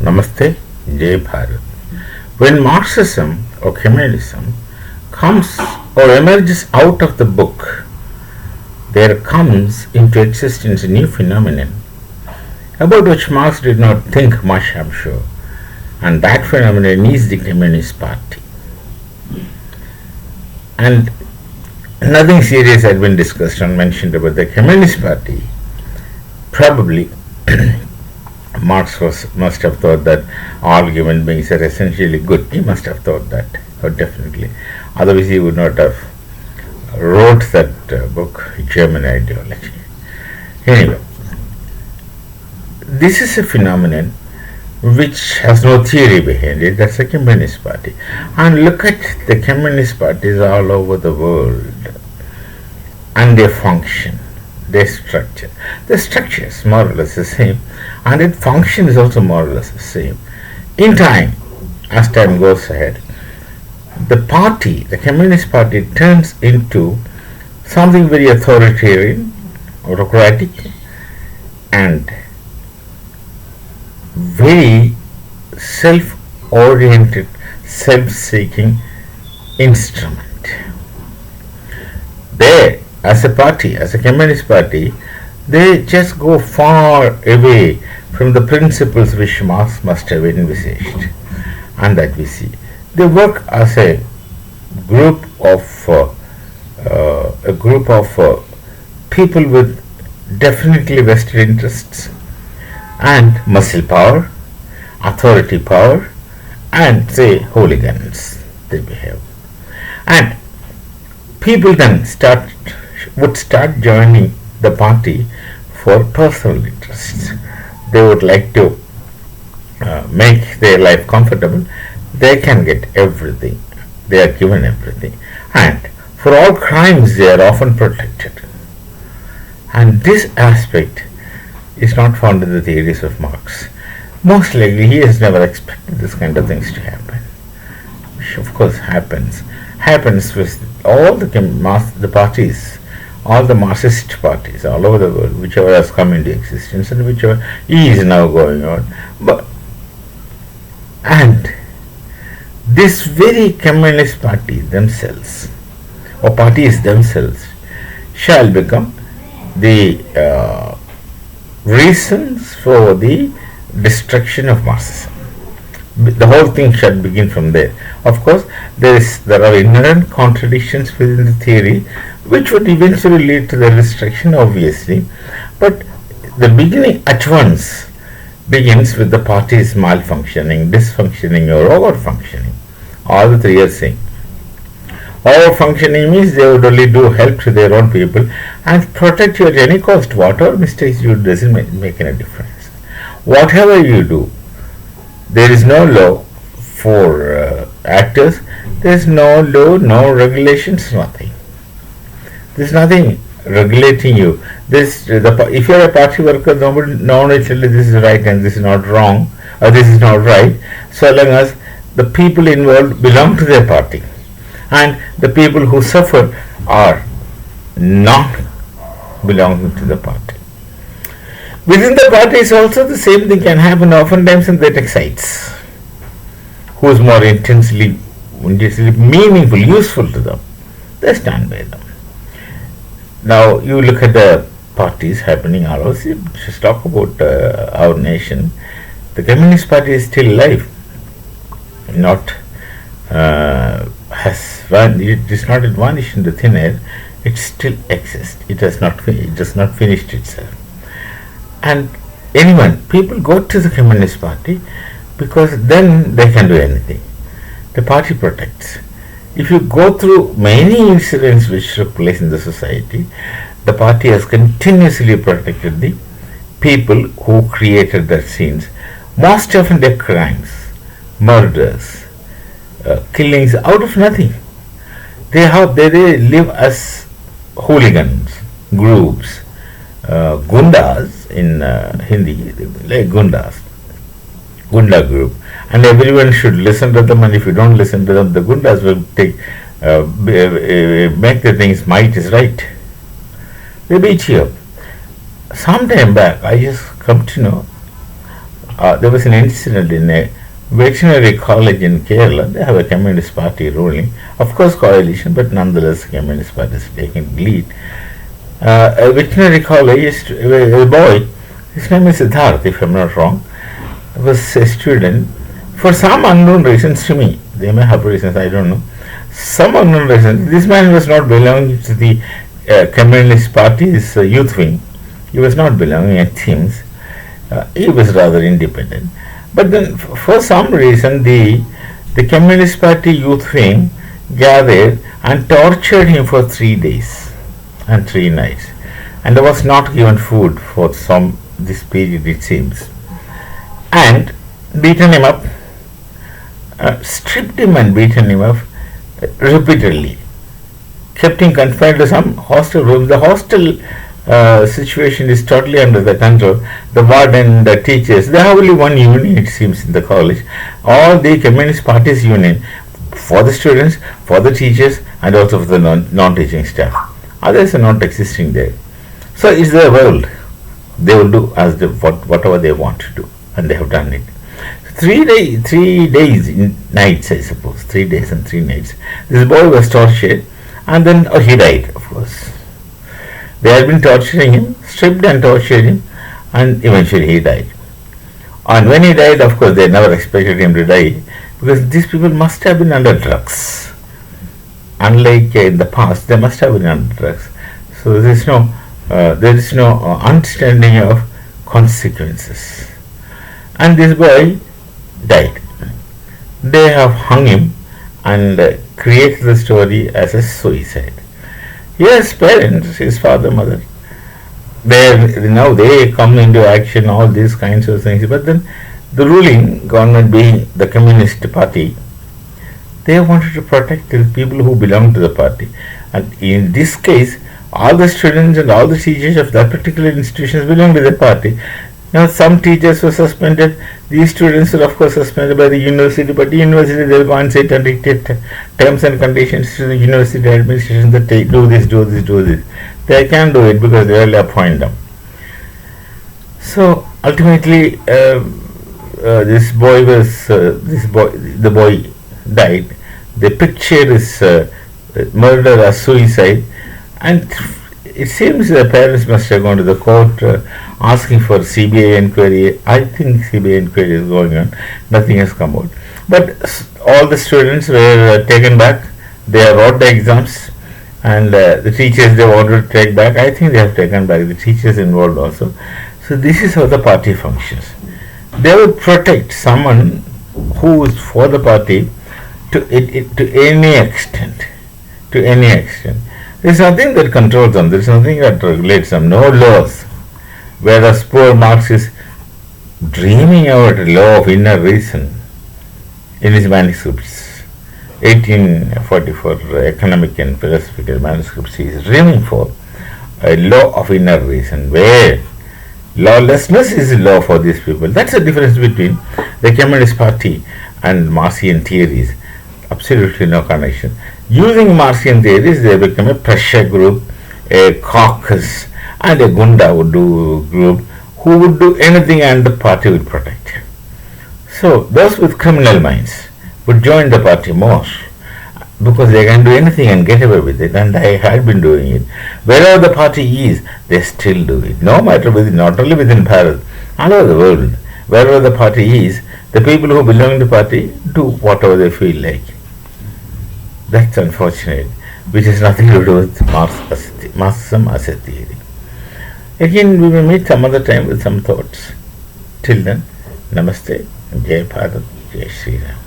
Namaste, Jai Bharat. When Marxism or communism comes or emerges out of the book, there comes into existence a new phenomenon about which Marx did not think much, I'm sure, and that phenomenon is the Communist Party. And nothing serious had been discussed or mentioned about the Communist Party. Probably Marx must have thought that all human beings are essentially good. He must have thought that, definitely. Otherwise, he would not have wrote that book, German Ideology. Anyway, this is a phenomenon which has no theory behind it. That's the Communist Party. And look at the Communist parties all over the world and their function, their structure. The structure is more or less the same, and its function is also more or less the same. In time, as time goes ahead, the party, the Communist Party, turns into something very authoritarian, autocratic, and very self-oriented, self-seeking instrument. They, as a party, as a Communist Party, they just go far away from the principles which Marx must have envisaged, and that we see. They work as a group of people with definitely vested interests and muscle power, authority power, and say hooligans they behave. And people then would start joining the party for personal interests. They would like to make their life comfortable. They can get everything. They are given everything. And for all crimes they are often protected. And this aspect is not found in the theories of Marx. Most likely he has never expected this kind of things to happen, which of course happens with all the parties, all the Marxist parties all over the world, whichever has come into existence and whichever is now going on. And this very Communist Party themselves, or parties themselves, shall become the reasons for the destruction of Marxism. The whole thing shall begin from there. Of course, there are inherent contradictions within the theory which would eventually lead to the destruction, obviously. But the beginning at once begins with the party's malfunctioning, dysfunctioning, or over-functioning. All the three are same. Over-functioning means they would only do help to their own people and protect you at any cost. Whatever mistakes you do doesn't make any difference. Whatever you do, there is no law for actors. There is no law, no regulations, nothing. There is nothing regulating you. If you are a party worker, no one will tell you this is right and this is not wrong, or this is not right, so long as the people involved belong to their party. And the people who suffer are not belonging to the party. Within the parties also the same thing can happen oftentimes, and that excites. Who is more intensely meaningful, useful to them, they stand by them. Now you look at the parties happening all over. Just talk about our nation. The Communist Party is still alive. It is not vanished into thin air. It still exists. It has not finished itself. And people go to the Communist Party because then they can do anything. The party protects. If you go through many incidents which took place in the society, the party has continuously protected the people who created their scenes. Most often their crimes, murders, killings out of nothing. They live as hooligans, groups, gundas in Hindi, like gundas, gunda group, and everyone should listen to them. And if you don't listen to them, the gundas will make the things might is right. They beat you up. Some time back, I just come to know there was an incident in a veterinary college in Kerala. They have a Communist Party ruling, of course coalition, but nonetheless Communist Party is taking lead. A veterinary college, a boy, his name is Siddharth, if I'm not wrong, was a student. For some unknown reasons to me, they may have reasons, I don't know. Some unknown reasons, this man was not belonging to the Communist Party's youth wing. He was not belonging at teams. He was rather independent. But then, for some reason, the Communist Party youth wing gathered and tortured him for 3 days and 3 nights, and there was not given food for this period, it seems, and beaten him up, stripped him and beaten him up repeatedly, kept him confined to some hostel rooms. The hostel situation is totally under the control. The warden, the teachers, they have only one union, it seems, in the college. All the Communist Party's union for the students, for the teachers, and also for the non-teaching staff. Others are not existing there. So it's their world. They will do as whatever they want to do, and they have done it. 3 days, nights, I suppose. 3 days and 3 nights. This boy was tortured, and then he died, of course. They had been torturing him, stripped and tortured him, and eventually he died. And when he died, of course, they never expected him to die, because these people must have been under drugs. Unlike in the past, they must have been under drugs. So there is no understanding of consequences. And this boy died. They have hung him and created the story as a suicide. Yes, parents, his father, mother, now they come into action, all these kinds of things. But then the ruling government, being the Communist Party, they wanted to protect the people who belong to the party. And in this case, all the students and all the teachers of that particular institution belong to the party. Now, some teachers were suspended. These students were, of course, suspended by the university, but the university, they will go and sit and dictate terms and conditions to the university administration that they do this, do this, do this. They can't do it because they will appoint them. So, ultimately, the boy died. They pictured his murder as suicide, and it seems the parents must have gone to the court asking for CBI inquiry. I think CBI inquiry is going on. Nothing has come out. But all the students were taken back. They wrote the exams, and the teachers they wanted to take back. I think they have taken back the teachers involved also. So this is how the party functions. They will protect someone who is for the party to any extent. To any extent. There is nothing that controls them. There is nothing that regulates them. No laws. Whereas poor Marx is dreaming out a law of inner reason in his manuscripts. 1844 economic and philosophical manuscripts, he is dreaming for a law of inner reason where lawlessness is a law for these people. That's the difference between the Communist Party and Marxian theories. Absolutely no connection. Using Marxian theories, they become a pressure group, a caucus, and a Gunda would do group who would do anything and the party would protect. So those with criminal minds would join the party more because they can do anything and get away with it, and I had been doing it. Wherever the party is, they still do it. No matter within, not only within Bharat, all over the world. Wherever the party is, the people who belong to the party do whatever they feel like. That's unfortunate, which has nothing to do with Marxism as a theory. Again, we will meet some other time with some thoughts. Till then, Namaste, Jai Bharat, Jai Shri Ram.